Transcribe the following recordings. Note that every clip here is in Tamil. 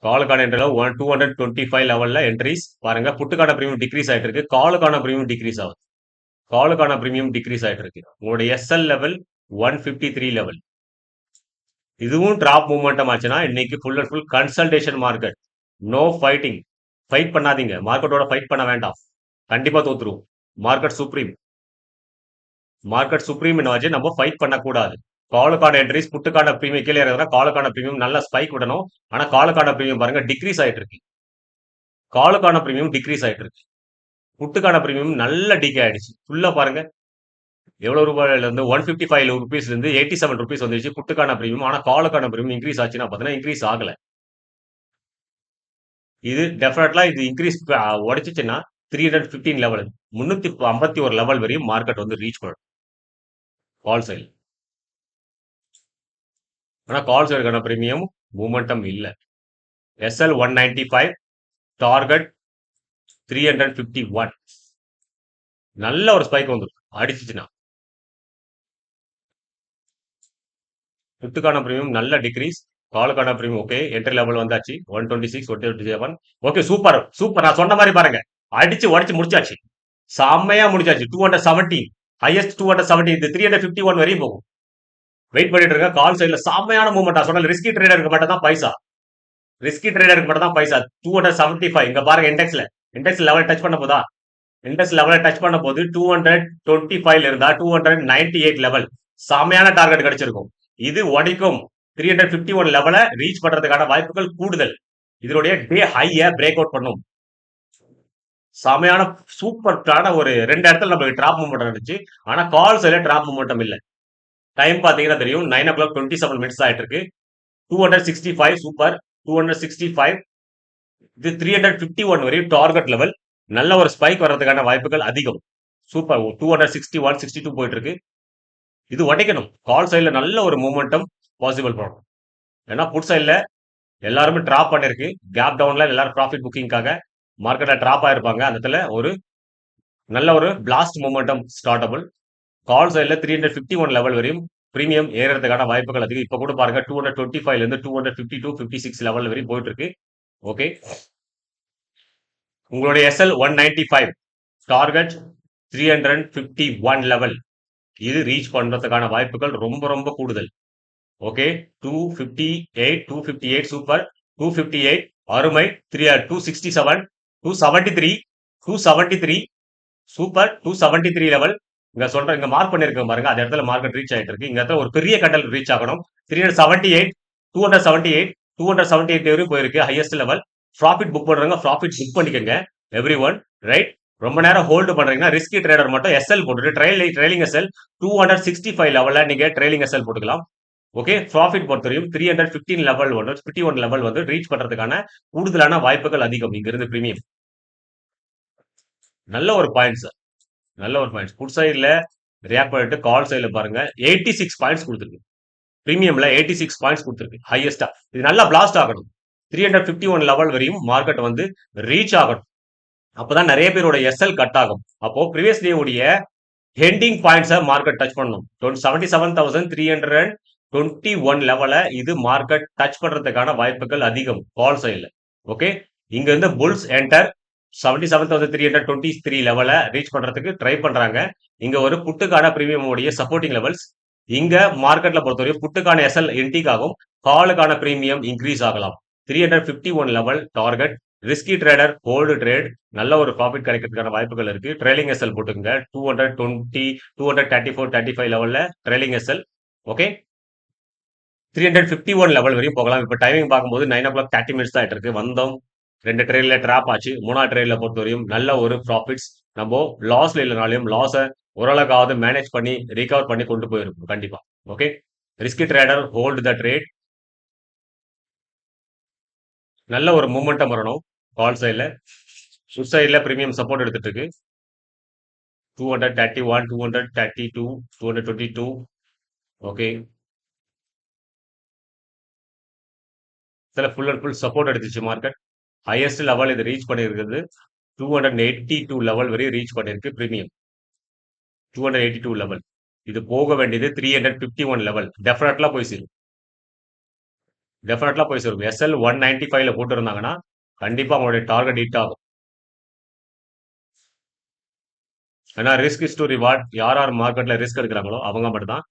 காலுக்கான என்ட்ரி லெவல் 225 லெவல்ல என்ட்ரிஸ் பாருங்க. புட்டுக்கான பிரீமியம் டிக்ரீஸ் ஆயிட்டு இருக்கு. காலுக்கான பிரீமியம் டிக்ரீஸ் ஆகுது. காலுக்கான பிரீமியம் டிக்ரீஸ் ஆயிட்டு இருக்கு. உங்களுடைய எஸ்எல் லெவல் 153 லெவல். இதுவும் டிராப் மூவ்மெண்டம் ஆச்சுன்னா இன்னைக்கு full and full consultation market. No fighting. Fight பண்ணாதீங்க. மார்க்கெட்டோட ஃபைட் பண்ண வேண்டாம். கண்டிப்பா தோத்துருவோம். Market supreme. மார்க்கெட் சுப்ரீம் வச்சு நம்ம ஃபைட் பண்ணக்கூடாது. காலுக்கான என்ட்ரிஸ் புட்டுக்கான பிரீமியம் கீழே இருக்கிற காலுக்கான பிரீமியம் நல்ல ஸ்பைக் விடணும். ஆனா காலுக்கான பிரீமியம் பாருங்க டிக்ரீஸ் ஆயிட்டு இருக்கு. காலுக்கான பிரீமியம் டிக்ரீஸ் ஆயிட்டு இருக்கு. புட்டுக்கான பிரீமியம் நல்ல டிகே ஆயிடுச்சு. ஃபுல்லா பாருங்க எவ்வளவு ரூபாயில இருந்து 155 ருபீஸ்ல இருந்து 87 ருபீஸ் வந்துருச்சு புட்டுக்கான பிரீமியம். ஆனா காலுக்கான பிரீமியம் இன்க்ரீஸ் ஆச்சுன்னா பாத்தீங்கன்னா இன்க்ரீஸ் ஆகல. இது டெஃபினெட்லா இது இன்க்ரீஸ் உடைச்சிச்சுன்னா 315 லெவல் 351 லெவல் வரையும் மார்க்கெட் வந்து ரீச் பண்ணும் கால் சைடு. ஆனா கால் சைடுக்கான பிரீமியம் மூமெண்டம் இல்ல. எஸ்எல் 195 டார்கெட் 351 நல்ல ஒரு ஸ்பைக் வந்துடும் அடிச்சுச்சுன்னா. புட்டுக்கான பிரீமியம் நல்ல டிக்ரீஸ். காலுக்கான பிரீமியம் ஓகே என்ட்ரி லெவல் வந்தாச்சு 126 127 ஓகே சூப்பர் சூப்பர். நான் சொன்ன மாதிரி பாருங்க அடிச்சு உடைச்சு முடிச்சாச்சு. செம்மையா முடிச்சாச்சு. 270 ஹையஸ்ட் 270 இது 351 வரையும் போகும். வெயிட் பண்ணிட்டு இருக்க. கால் சைடுல செம்மையான மூவ்மெண்ட். சொன்ன ரிஸ்கி ட்ரேடருக்கு மட்டும் தான் பைசா. ரிஸ்கி ட்ரேடருக்கு மட்டும் தான் பைசா. 275 இங்க பாருங்க இண்டெக்ஸ்ல. இண்டெக்ஸ் லெவல் டச் பண்ண போதா? இண்டெக்ஸ் லெவலை டச் பண்ண போது 225 இருந்தா 298 லெவல் செமையான டார்கெட் கிடைச்சிருக்கும். இது உடைக்கும் 351 லெவலை ரீச் பண்றதுக்கான வாய்ப்புகள் கூடுதல். இதனுடைய டே ஹைய பிரேக் அவுட் பண்ணும். செமையான சூப்பரான ஒரு 2 இடத்துல நமக்கு டிராப் மூவ்மெண்ட் இருந்துச்சு. ஆனா கால் சைடுல டிராப் மூவ்மெண்டம் இல்ல. டைம் பாத்தீங்கன்னா தெரியும் 9:27 ஆயிட்டு இருக்கு. 265 சூப்பர். 265 இது 351 வரையும் டார்கெட் லெவல். நல்ல ஒரு ஸ்பைக் வர்றதுக்கான வாய்ப்புகள் அதிகம். சூப்பர் 261 62 போயிட்டு இருக்கு. இது உடைக்கணும். கால் சைடுல நல்ல ஒரு மூமெண்டம் பாசிபிள் பண்ணணும். ஏன்னா புட் சைடுல எல்லாருமே டிராப் பண்ணிருக்கு. கேப் டவுன்ல எல்லாரும் ப்ராஃபிட் புக்கிங்காக மார்க்கெட்ல டிராப் ஆயிருப்பாங்க. அந்த இடத்துல ஒரு நல்ல ஒரு பிளாஸ்ட் மூமெண்டம் ஸ்டார்டபிள். கால் சைடுல 351 லெவல் வரையும் பிரீமியம் ஏறதுக்கான வாய்ப்புகள் அதிகம். இப்ப கூட பாருங்க 225 இருந்து 252 56 லெவல் வரையும் போயிட்டு இருக்கு. ஓகே உங்களுடைய எஸ்எல் 195 டார்கெட் 351 லெவல் இது ரீச் பண்றதுக்கான வாய்ப்புகள் ரொம்ப ரொம்ப கூடுதல். Okay 258 super. 258 அருமை. 267 273 273 சூப்பர். 273 லெவல் இங்க சொல்ற இங்க மார்க் பண்ணிருக்கேன் பாருங்க. அந்த இடத்துல மார்க்கெட் ரீச் ஆயிட்டு இருக்கு. இங்க இடத்துல ஒரு பெரிய கண்டல் ரீச் ஆகணும். 378 278 278 வரையும் போயிருக்கு ஹையஸ்ட் லெவல். ப்ராஃபிட் புக் பண்றவங்க ப்ராஃபிட் புக் பண்ணிக்கங்க எவ்ரி ஒன் ரைட். ரொம்ப நேரம் ஹோல்டு பண்றீங்கன்னா ரிஸ்கி ட்ரேடர் மட்டும் எஸ்எல் போட்டுட்டு ட்ரைலிங் எஸ்எல் 265 லெவல்ல நீங்க ட்ரைலிங் எஸ்எல் போட்டுக்கலாம். ஓகே ப்ராஃபிட் பொறுத்தவரையும் 315 லெவல் வந்து 51 லெவல் வந்து ரீச் பண்றதுக்கான கூடுதலான வாய்ப்புகள் அதிகம் இங்க இருந்து பிரீமியம். நல்ல ஒரு பாயிண்ட் சார். நல்ல ஒரு பாயிண்ட்ஸ். புட் சைடுல ரியாக்ட் பண்ணிட்டு கால் சைடுல பாருங்க 86 பாயிண்ட்ஸ் கொடுத்துருக்கு. பிரீமியம்ல 86 பாயிண்ட்ஸ் கொடுத்துருக்கு ஹையஸ்டா. இது நல்லா பிளாஸ்ட் ஆகணும். 351 லெவல் வரையும் மார்க்கெட் வந்து ரீச் ஆகணும். அப்பதான் நிறைய பேரோட எஸ்எல் கட் ஆகும். அப்போ ப்ரீவியஸ் டே உடைய ஹெண்டிங் பாயிண்ட்ஸை மார்க்கெட் டச் பண்ணணும். 77,321 லெவல இது மார்க்கெட் டச் பண்றதுக்கான வாய்ப்புகள் அதிகம் கால் சைடுல. ஓகே இங்க இருந்து புல்ஸ் என்டர் 77,323 லெவல ரீச் பண்றதுக்கு ட்ரை பண்றாங்க. இங்க ஒரு புட்டுக்கான பிரீமியம் உடைய சப்போர்ட்டிங் லெவல்ஸ். இங்க மார்க்கெட்ல பொறுத்தவரைக்கும் புட்டுக்கான எஸ்எல் என்டிக் ஆகும். காலுக்கான பிரீமியம் இன்க்ரீஸ் ஆகலாம். 351 level target. Risky trader hold trade நல்ல ஒரு ப்ராஃபிட் கிடைக்கிறதுக்கான வாய்ப்புகள் இருக்கு. ட்ரைலிங் எஸ்எல் போட்டுங்க 220 234 35 லெவல்ல ட்ரைலிங் எஸ்எல். ஓகே 351 லெவல் வரையும் போகலாம். இப்ப டைமிங் பார்க்கும்போது 9:30 தான் ஆயிட்டு இருக்கு. வந்தோம் 2 ட்ரேட்ல டிராப் ஆச்சு. 3 ட்ரேட்ல பொறுத்தவரையும் நல்ல ஒரு ப்ராஃபிட்ஸ். நம்ம லாஸ்ல இல்லைனாலையும் லாஸை ஓரளவுக்காவது மேனேஜ் பண்ணி ரிகவர் பண்ணி கொண்டு போயிருக்கும் கண்டிப்பா. ஓகே ரிஸ்கி ட்ரேடர் ஹோல்டு த ட்ரேட். நல்ல ஒரு மூமெண்டம் வரணும் கால் சைட்ல. புட் சைட்ல பிரீமியம் சப்போர்ட் எடுத்துட்டு இருக்கு. 231 232 222 okay full and full support எடுத்துச்சு மார்க்கெட். ஹையஸ்ட் லெவல் இது ரீச் பண்ணியிருக்கிறது 282 லெவல் வரை ரீச் பண்ணிருக்கு பிரீமியம். 282 லெவல் இது போக வேண்டியது 351 லெவல் டெஃபினெட்லா போய் சேரும். டெஃபினெட்லா போய் சேரும். எஸ்எல் 195ல போட்டிருந்தாங்கன்னா கண்டிப்பா அவங்களுடைய டார்கெட் ஹிட் ஆகும். ஏன்னா ரிஸ்க் இஸ் டு ரிவார்ட். யார் யார் மார்க்கெட்ல ரிஸ்க் எடுக்கிறாங்களோ அவங்க மட்டும் தான்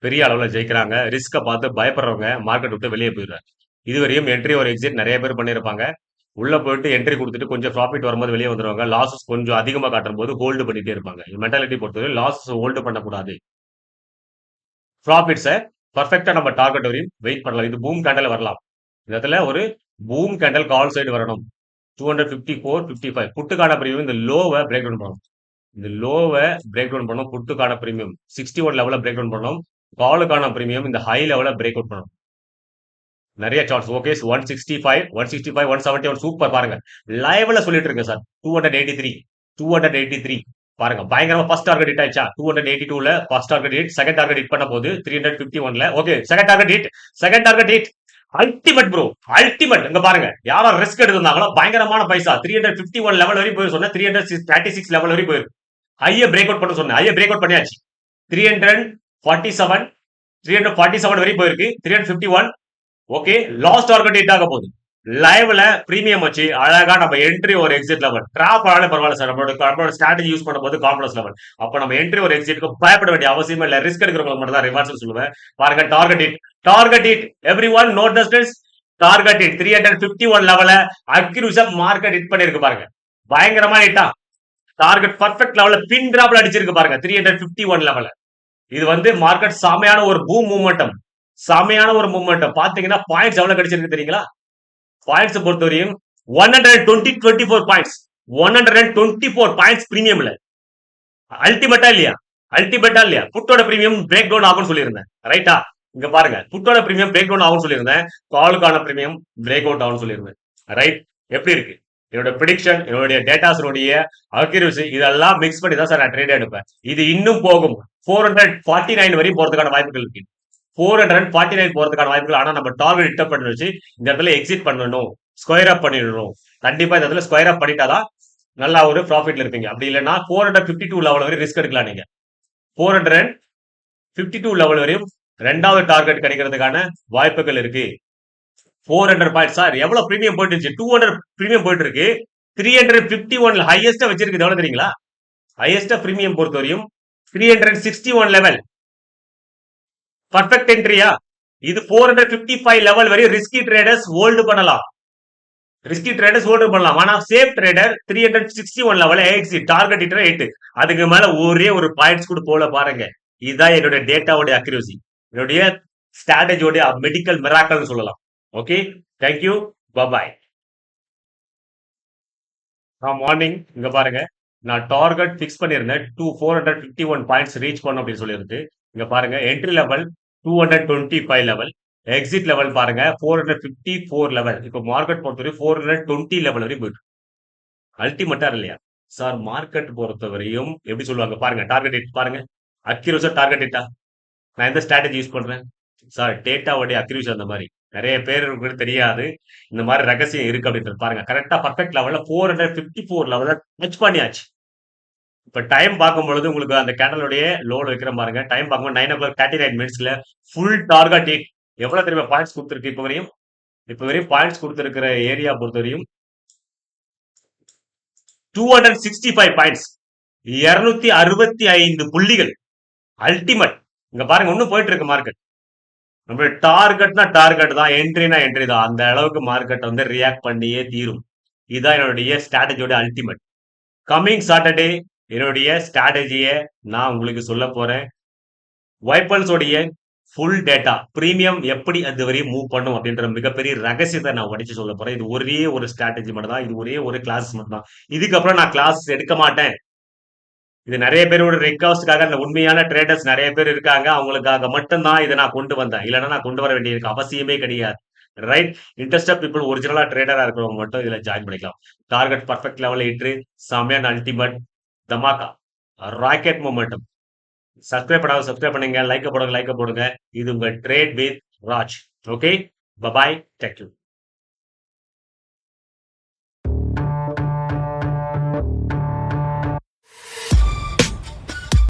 பெரிய அளவுல ஜெயிக்கிறாங்க. ரிஸ்க பார்த்து பயப்படுறவங்க மார்க்கெட் விட்டு வெளியே போயிடுறாங்க. இதுவரையும் என்ட்ரி ஒரு எக்ஸிட் நிறைய பேர் பண்ணியிருப்பாங்க. உள்ள போயிட்டு என்ட்ரி கொடுத்துட்டு கொஞ்சம் ப்ராஃபிட் வரும்போது வெளியே வந்துருவாங்க. லாஸஸ் கொஞ்சம் அதிகமா காட்டும் போது ஹோல்டு பண்ணிட்டே இருப்பாங்க. மென்டாலிட்டி பொறுத்தவரை லாஸஸ் ஹோல்டு பண்ணக்கூடாது. ப்ராஃபிட்ஸை பர்ஃபெக்டா நம்ம டார்கெட் வரையும் வெயிட் பண்ணலாம். இது பூம் கேண்டல் வரலாம். இந்த இடத்துல ஒரு பூம் கேண்டல் கால் சைடு வரணும். 254, 55 புட்டுக்கான பிரீமியம் இந்த லோவை பிரேக் டவுன் பண்ணணும். இந்த லோவை பிரேக் டவுன் பண்ணணும். புட்டுக்கான பிரீமியம் 61 லெவலில் பிரேக் டவுன் பண்ணணும். காலுக்கான பிரீமியம் இந்த ஹை லெவலில் பிரேக் அவுட் பண்ணணும். நிறைய சார்ட்ஸ் ஓகே 165, 165, 171 சூப்பர் பாருங்க. லைவ்ல சொல்லிட்டு இருக்கேன் சார். 283, 283 பாருங்க பயங்கரமா ஃபர்ஸ்ட் டார்கெட் ஹிட் ஆயிடுச்சா. 282ல first target hit, second target hit பண்ண போது 351ல okay second target hit, second target hit. Ultimate bro, ultimate. இங்க பாருங்க யாரோ ரிஸ்க் எடுத்திருந்தாங்களோ பயங்கரமான பைசா. 351 லெவல் வரையும் போய் சொன்னா 336 லெவல் வரையும் போயிருக்கு. ஹைய பிரேக் அவுட் பண்ண சொன்னேன். ஹைய பிரேக் அவுட் பண்ணியாச்சு. 347, 347 வரையும் போயிருக்கு. 351 ஓகே லாஸ்ட் டார்கெட் ஹிட் ஆக போகுது. லைவ்ல பிரீமியம் வச்சு அழகா நம்ம என்ட்ரி ஒரு எக்ஸிட் லெவல் டிராப் ஆனாலே பரவாயில்ல சார். நம்மளோட ஸ்ட்ராட்டஜி யூஸ் பண்ணும்போது கான்ஃபிடன்ஸ் லெவல். அப்ப நம்ம என்ட்ரி ஒரு எக்ஸிட்க்கு பயப்பட வேண்டிய அவசியமே இல்ல. ரிஸ்க் எடுக்கிறவங்களுக்கு மட்டும் தான் ரிவார்ட்ஸ் சொல்லுவேன். பாருங்க target hit, target hit. Everyone note the stats. Target hit 351 லெவல அக்யூரஸா மார்க்கெட் ஹிட் பண்ணிருக்கு பாருங்க. பயங்கரமா ஹிட்டா டார்கெட் பர்ஃபெக்ட் லெவல்ல பின் டிராப்ல அடிச்சிருக்கு பாருங்க 351 லெவல. இது வந்து மார்க்கெட் சாமையான ஒரு பூம் மூவ்மெண்டம். சாமையான ஒரு மூவ்மெண்டம். பாத்தீங்கன்னா பாயிண்ட்ஸ் எவ்வளவு கிடைச்சிருக்கு தெரியுங்களா? பாயிண்ட்ஸ் பொறுத்தவரையும் 124 பாயிண்ட்ஸ், 124 பாயிண்ட்ஸ் பிரீமியம்ல. அல்டிமேட்டா இல்லையா? அல்டிமேட்டா இல்லையா? புட்டோட பிரீமியம் பிரேக் டவுன் ஆகும்னு சொல்லியிருந்தேன் ரைட்டா? இங்க பாருங்க புட்டோட பிரீமியம் பிரேக் டவுன் ஆகும்னு சொல்லியிருந்தேன். காலுக்கான பிரீமியம் பிரேக் அவுட் ஆகும்னு சொல்லியிருந்தேன். ரைட்? எப்படி இருக்கு என்னோட ப்ரிடிக்ஷன், என்னுடைய டேட்டாஸோடைய அக்யூரசி இதெல்லாம் மிக்ஸ் பண்ணி தான் சார் நான் ட்ரேட் எடுப்பேன். இது இன்னும் போகும். 449 வரையும் போறதுக்கான வாய்ப்புகள் இருக்கு. 449 போறதுக்கான வாய்ப்புகள். ஆனா நம்ம டார்கெட் ஹிட் பண்ணி வச்சு இந்த இடத்துல எக்ஸிட் பண்ணணும், ஸ்கொயர் அப் பண்ணிடணும். கண்டிப்பா இந்த இடத்துல ஸ்கொயர் அப் பண்ணிட்டாதான் நல்லா ஒரு ப்ராஃபிட்ல இருப்பீங்க. அப்படி இல்லைன்னா 452 லெவல் வரை ரிஸ்க் எடுக்கலாம். நீங்க 452 லெவல் வரையும் ரெண்டாவது டார்கெட் கிடைக்கிறதுக்கான வாய்ப்புகள் இருக்கு. 400 பாயிண்ட் சார் எவ்வளவு பிரீமியம் போயிட்டு இருந்துச்சு? 200 பிரீமியம் போயிட்டு இருக்கு. 351 ஹையஸ்டா வச்சிருக்கு எவ்வளவு தெரியுங்களா? ஹையஸ்டா பிரீமியம் பொறுத்தவரையும் 361 லெவல். பர்ஃபெக்ட் என்ட்ரியா? இது 455 லெவல் வரை ரிஸ்கி ட்ரேடர்ஸ் ஹோல்டு பண்ணலாம். ரிஸ்கி ட்ரேடர்ஸ் ஹோல்டு பண்ணலாம். ஆனா safe trader 361 level exit target hitter 8. அதுக்கு மேல ஒரே ஒரு பாயிண்ட்ஸ் கூட போல பாருங்க. இதுதான் என்னுடைய டேட்டாவோட அக்யூரசி, என்னுடைய ஸ்ட்ராட்டஜியோட மெடிக்கல் மிராக்கல்னு சொல்லலாம். Okay thank you bye. மார்னிங் இங்க பாருங்க நான் டார்கெட் பிக்ஸ் பண்ணியிருந்தேன் 451 பாயிண்ட்ஸ் ரீச் பண்ணும் அப்படின்னு சொல்லியிருக்கு. இங்க பாருங்க entry level 225 level, exit level பாருங்க 454 லெவல். இப்போ மார்க்கெட் பொறுத்தவரை 420 லெவல் வரையும் போயிட்டு அல்டிமேட்டா இல்லையா சார்? மார்க்கெட் பொறுத்தவரையும் எப்படி சொல்லுவாங்க பாருங்க. டார்கெட் ஹிட் பாருங்க, அக்யூரஸா டார்கெட் ஹிட்டா. நான் எந்த ஸ்ட்ராட்டஜி யூஸ் பண்றேன் சார்? டேட்டாவுடைய அக்யூரசி அந்த மாதிரி. நிறைய பேருக்கு தெரியாது இந்த மாதிரி ரகசியம் இருக்கு அப்படின்றது. பாருங்க கரெக்டா பர்ஃபெக்ட் லெவல்ல 454 லெவல்ல டச் பண்ணியாச்சு. இப்ப டைம் பார்க்கும்பொழுது உங்களுக்கு அந்த கேண்டலுடைய லோடு வைக்கிற பாருங்க. டைம் பார்க்கும்போது 9:39 ஃபுல் டார்கெட் ஹிட். எவ்வளவு தெரியுமா பாயிண்ட்ஸ் கொடுத்துருக்கு இப்ப வரையும்? இப்ப வரையும் பாயிண்ட்ஸ் கொடுத்திருக்கிற ஏரியா பொறுத்தவரையும் 265 பாயிண்ட்ஸ், 265 புள்ளிகள். அல்டிமேட். இங்க பாருங்க இன்னும் போயிட்டு இருக்கு மார்க்கெட். நம்ம டார்கெட்னா டார்கெட் தான், என்ட்ரினா என்ட்ரி தான். அந்த அளவுக்கு மார்க்கெட் வந்து ரியாக்ட் பண்ணியே தீரும். இதுதான் என்னுடைய ஸ்ட்ராட்டஜியோட அல்டிமேட். கம்மிங் சாட்டர்டே என்னுடைய ஸ்ட்ராட்டஜியை நான் உங்களுக்கு சொல்ல போறேன். வைப்பல்ஸோடைய ஃபுல் டேட்டா பிரீமியம் எப்படி அது வரையும் மூவ் பண்ணும் அப்படின்ற மிகப்பெரிய ரகசியத்தை நான் உடைச்சு சொல்ல போறேன். இது ஒரே ஒரு ஸ்ட்ராட்டஜி மட்டும் தான். இது ஒரே ஒரு கிளாஸ் மட்டும் தான். இதுக்கப்புறம் நான் கிளாஸ் எடுக்க மாட்டேன். இது நிறைய பேரோட ரெக்வஸ்ட்காக, அந்த உண்மையான ட்ரேடர்ஸ் நிறைய பேர் இருக்காங்க, அவங்களுக்காக மட்டும்தான் இதை நான் கொண்டு வந்தேன். இல்லைன்னா நான் கொண்டு வர வேண்டிய அவசியமே கிடையாது. ரைட்? இன்ட்ரெஸ்டட் பீப்புள் ஒரிஜினலா ட்ரேடரா இருக்கிறவங்க மட்டும் இதுல ஜாயின் பண்ணிக்கலாம். டார்கெட் பர்ஃபெக்ட் லெவல் இட்டு செம்மையான ultimate dhamaka rocket momentum. Subscribe பண்ணாத சப்ஸ்கிரைப் பண்ணுங்க, லைக் போடுங்க, லைக் போடுங்க. இது உங்க trade with Raj. Okay bye, thank you.